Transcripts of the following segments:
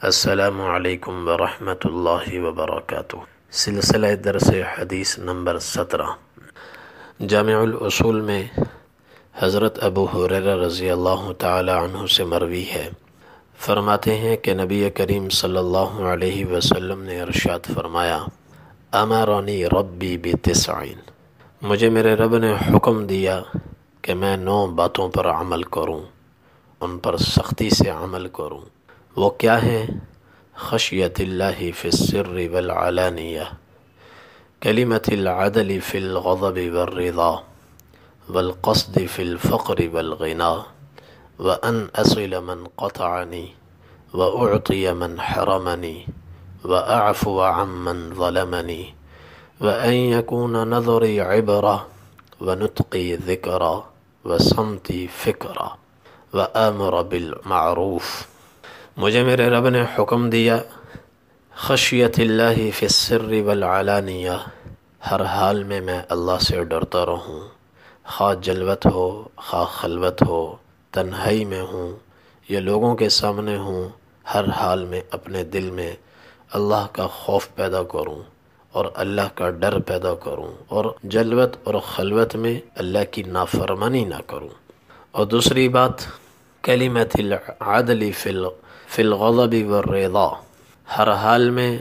السلام علیکم ورحمۃ اللہ وبرکاتہ۔ سلسلہ درس حدیث نمبر 17 جامع الاصول میں حضرت ابو ہریرہ رضی اللہ تعالی عنہ سے مروی ہے، فرماتے ہیں کہ نبی کریم صلی اللہ علیہ وسلم نے ارشاد فرمایا، امرنی ربی ب9، مجھے میرے رب نے حکم دیا کہ میں 9 باتوں پر عمل کروں، ان پر سختی سے عمل کروں۔ وہ کیا ہیں؟ خشیت اللہ فی السر والعلانیہ، کلمۃ العدل فی الغضب والرضا، والقصد فی الفقر والغنا، وان اصل من قطعنی، واعطی من حرمنی، واعفو عمن ظلمنی، وان یکون نظری عبرہ، ونطقی ذکرہ، وصمتی فکرہ، وآمر بالمعروف۔ مجھے میرے رب نے حکم دیا خشیت اللہ فی السر والعلانیہ، ہر حال میں اللہ سے ڈرتا رہوں، خواہ جلوت ہو خواہ خلوت ہو، تنہائی میں ہوں یا لوگوں کے سامنے ہوں، ہر حال میں اپنے دل میں اللہ کا خوف پیدا کروں اور اللہ کا ڈر پیدا کروں، اور جلوت اور خلوت میں اللہ کی نافرمانی نہ کروں۔ اور دوسری بات، کلمۃ العدل فی الغضب والرضا، ہر حال میں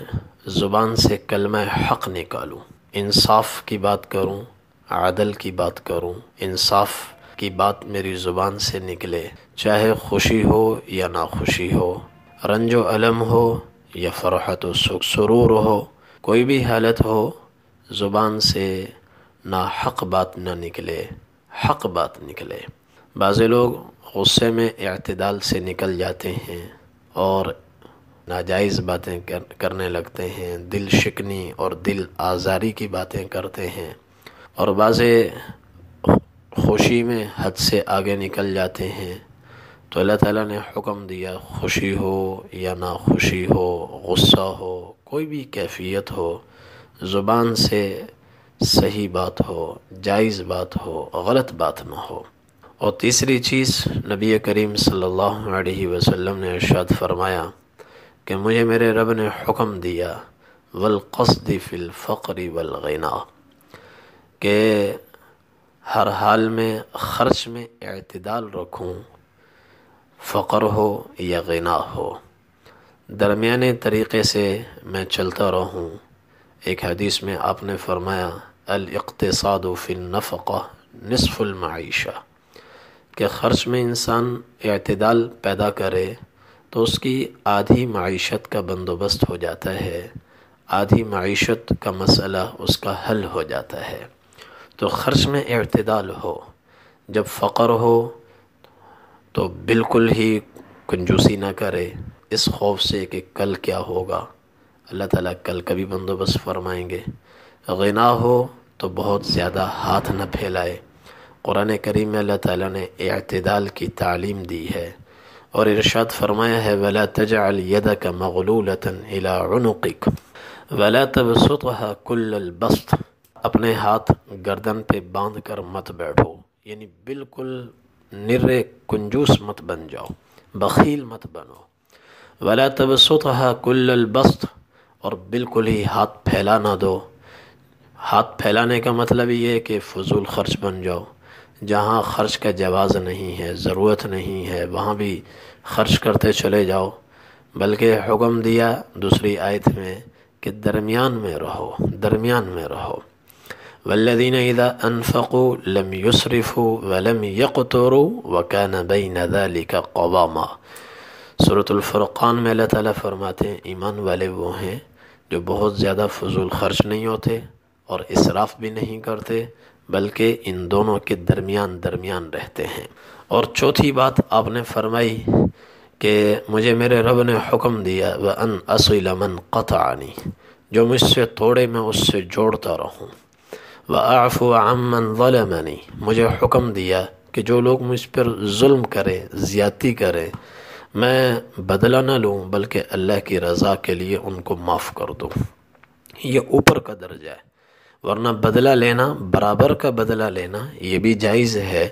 زبان سے کلمہ حق نکالوں، انصاف کی بات کروں، عدل کی بات کروں، انصاف کی بات میری زبان سے نکلے، چاہے خوشی ہو یا ناخوشی ہو، رنج و الم ہو یا فرحت و سرور ہو، کوئی بھی حالت ہو، زبان سے ناحق بات نہ نکلے، حق بات نکلے۔ بعض لوگ غصے میں اعتدال سے نکل جاتے ہیں اور ناجائز باتیں کرنے لگتے ہیں، دل شکنی اور دل آزاری کی باتیں کرتے ہیں، اور بعض خوشی میں حد سے آگے نکل جاتے ہیں۔ تو اللہ تعالیٰ نے حکم دیا، خوشی ہو یا ناخوشی ہو، غصہ ہو، کوئی بھی کیفیت ہو، زبان سے صحیح بات ہو، جائز بات ہو، غلط بات نہ ہو۔ اور تیسری چیز، نبی کریم صلی اللہ علیہ وسلم نے ارشاد فرمایا کہ مجھے میرے رب نے حکم دیا والقصد فی الفقر والغنا، کہ ہر حال میں خرچ میں اعتدال رکھوں، فقر ہو یا غنا ہو، درمیانے طریقے سے میں چلتا رہوں۔ ایک حدیث میں آپ نے فرمایا الاقتصاد فی النفقہ نصف المعیشہ، کہ خرچ میں انسان اعتدال پیدا کرے تو اس کی آدھی معیشت کا بندوبست ہو جاتا ہے، آدھی معیشت کا مسئلہ اس کا حل ہو جاتا ہے۔ تو خرچ میں اعتدال ہو، جب فقر ہو تو بالکل ہی کنجوسی نہ کرے، اس خوف سے کہ کل کیا ہوگا، اللہ تعالیٰ کل کا بھی بندوبست فرمائیں گے۔ غنا ہو تو بہت زیادہ ہاتھ نہ پھیلائے۔ قرآن کریم میں اللہ تعالیٰ نے اعتدال کی تعلیم دی ہے اور ارشاد فرمایا ہے وَلَا تَجْعَلْ يَدَكَ مَغْلُولَةً إِلَىٰ عُنُقِكَ وَلَا تَبْسُطْهَا كُلَّ الْبَسْطِ، اپنے ہاتھ گردن پہ باندھ کر مت بیٹھو، یعنی بالکل نرے کنجوس مت بن جاؤ، بخیل مت بنو۔ وَلَا تَبْسُطْهَا كُلَّ الْبَسْطِ، اور بالکل ہی ہاتھ پھیلا نہ دو۔ ہاتھ پھیلانے کا مطلب یہ ہے کہ فضول خرچ بن جاؤ، جہاں خرچ کا جواز نہیں ہے، ضرورت نہیں ہے، وہاں بھی خرچ کرتے چلے جاؤ، بلکہ حکم دیا دوسری آیت میں کہ درمیان میں رہو، درمیان میں رہو۔ والذین اذا انفقوا لم یسرفوا ولم یقتروا وکان بین ذلک قواما۔ سورۃ الفرقان میں اللہ تعالیٰ فرماتے ہیں ایمان والے وہ ہیں جو بہت زیادہ فضول خرچ نہیں ہوتے اور اسراف بھی نہیں کرتے، بلکہ ان دونوں کے درمیان درمیان رہتے ہیں۔ اور چوتھی بات آپ نے فرمائی کہ مجھے میرے رب نے حکم دیا وَأَنْ أَصِلَ مَنْ قَطَعَنِي، جو مجھ سے توڑے میں اس سے جوڑتا رہوں۔ وَأَعْفُوَ عَمَّنْ ظَلَمَنِي، مجھے حکم دیا کہ جو لوگ مجھ پر ظلم کریں، زیادتی کریں، میں بدلہ نہ لوں بلکہ اللہ کی رضا کے لیے ان کو معاف کر دوں۔ یہ اوپر کا درجہ ہے، ورنہ بدلہ لینا، برابر کا بدلہ لینا یہ بھی جائز ہے۔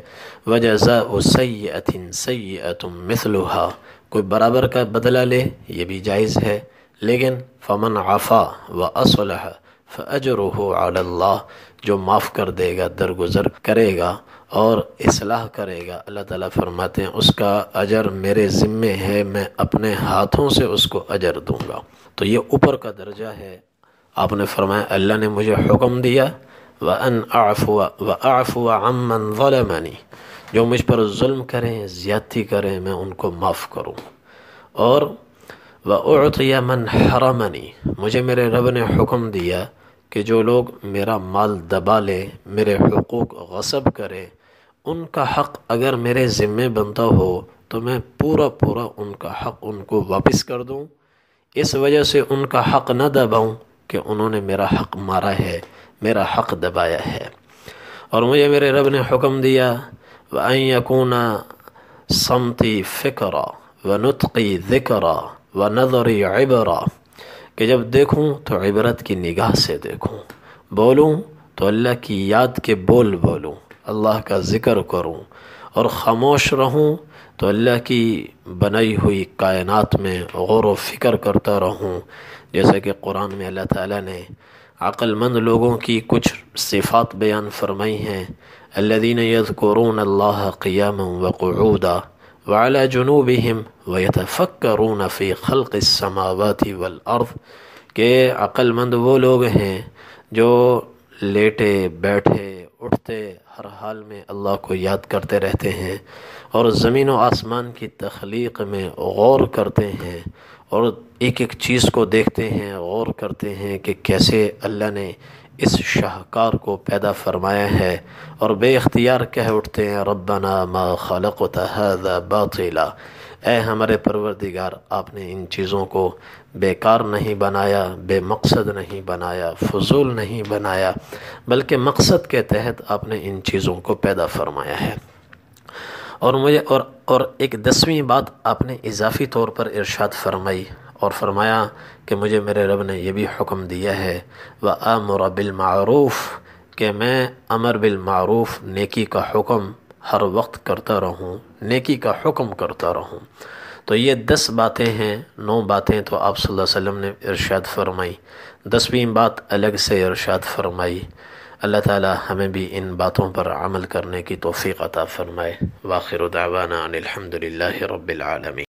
وَجَزَاءُ سَيِّئَةٍ سَيِّئَةٌ مِثْلُهَا، کوئی برابر کا بدلہ لے یہ بھی جائز ہے، لیکن فمن عفا واصلح فاجرہ علی اللہ، جو معاف کر دے گا، درگزر کرے گا اور اصلاح کرے گا، اللہ تعالیٰ فرماتے ہیں اس کا اجر میرے ذمے ہے، میں اپنے ہاتھوں سے اس کو اجر دوں گا۔ تو یہ اوپر کا درجہ ہے۔ آپ نے فرمایا اللہ نے مجھے حکم دیا وَأَنْ أَعْفُوَ عَمَّنْ ظَلَمَنِي، جو مجھ پر ظلم کریں، زیادتی کریں، میں ان کو معاف کروں، اور وَأُعْطِيَ مَنْ حَرَمَنِي، مجھے میرے رب نے حکم دیا کہ جو لوگ میرا مال دبا لے، میرے حقوق غصب کرے، ان کا حق اگر میرے ذمے بنتا ہو تو میں پورا ان کا حق ان کو واپس کر دوں، اس وجہ سے ان کا حق نہ دباؤں کہ انہوں نے میرا حق مارا ہے، میرا حق دبایا ہے۔ اور مجھے میرے رب نے حکم دیا وَأَن يَكُونَ صَمْتِي فِكْرًا وَنُطْقِي ذِكْرًا وَنَظَرِي عِبْرًا، کہ جب دیکھوں تو عبرت کی نگاہ سے دیکھوں، بولوں تو اللہ کی یاد کے بول بولوں، اللہ کا ذکر کروں، اور خاموش رہوں تو اللہ کی بنائی ہوئی کائنات میں غور و فکر کرتا رہوں۔ جیسا کہ قرآن میں اللہ تعالیٰ نے عقل مند لوگوں کی کچھ صفات بیان فرمائی ہیں، الذین یذکرون اللہ قیاما وقعودا وعلی جنوبہم ویتفکرون فی خلق السماوات والارض، کہ عقل مند وہ لوگ ہیں جو لیٹے بیٹھے اٹھتے ہر حال میں اللہ کو یاد کرتے رہتے ہیں، اور زمین و آسمان کی تخلیق میں غور کرتے ہیں، اور ایک ایک چیز کو دیکھتے ہیں، غور کرتے ہیں کہ کیسے اللہ نے اس شاہکار کو پیدا فرمایا ہے، اور بے اختیار کہہ اٹھتے ہیں ربنا ما خلقت هذا باطلا، اے ہمارے پروردگار آپ نے ان چیزوں کو بیکار نہیں بنایا، بے مقصد نہیں بنایا، فضول نہیں بنایا، بلکہ مقصد کے تحت آپ نے ان چیزوں کو پیدا فرمایا ہے۔ اور مجھے اور ایک 10ویں بات آپ نے اضافی طور پر ارشاد فرمائی اور فرمایا کہ مجھے میرے رب نے یہ بھی حکم دیا ہے وَآمُرَ بِالْمَعْرُوفِ، کہ میں امر بالمعروف، نیکی کا حکم ہر وقت کرتا رہوں، نیکی کا حکم کرتا رہوں۔ تو یہ 10 باتیں ہیں، 9 باتیں تو آپ صلی اللہ علیہ وسلم نے ارشاد فرمائی، 10ویں بات الگ سے ارشاد فرمائی۔ اللہ تعالی ہمیں بھی ان باتوں پر عمل کرنے کی توفیق عطا فرمائے۔ وآخر دعوانا ان الحمد للہ رب العالمین۔